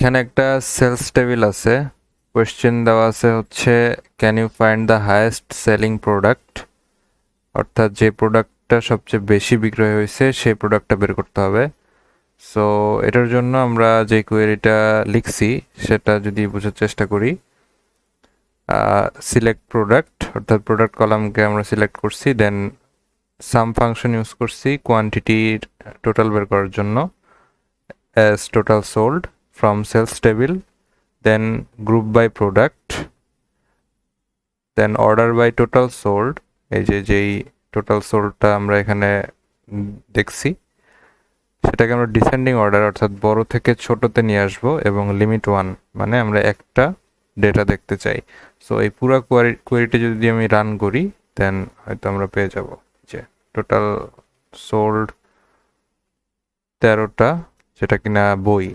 এখানে একটা sales table আছে, কোয়েশ্চেন দেওয়া আছে হচ্ছে can you find the highest selling product, অর্থাৎ যে প্রোডাক্টটা সবচেয়ে বেশি বিক্রয় হয়েছে সেই প্রোডাক্টটা বের করতে হবে। সো এটার জন্য আমরা যে কোয়েরিটা লিখছি সেটা যদি বোঝার চেষ্টা করি, সিলেক্ট প্রোডাক্ট অর্থাৎ প্রোডাক্ট কলামকে আমরা সিলেক্ট করছি, দেন সাম ফাংশন ইউজ করছি কোয়ান্টিটির টোটাল বের করার জন্য, as total sold from sales table, then group by product, then order by total sold. এই যেই টোটাল সোল্ডটা আমরা এখানে দেখছি সেটাকে আমরা ডিসেন্ডিং অর্ডার অর্থাৎ বড় থেকে ছোটতে নিয়ে আসবো, এবং লিমিট 1 মানে আমরা একটা ডেটা দেখতে চাই। সো এই পুরো কোয়েরিটি যদি আমি রান করি দেন হয়তো আমরা পেয়ে যাব যে টোটাল সোল্ড 13টা, যেটা কিনা বই।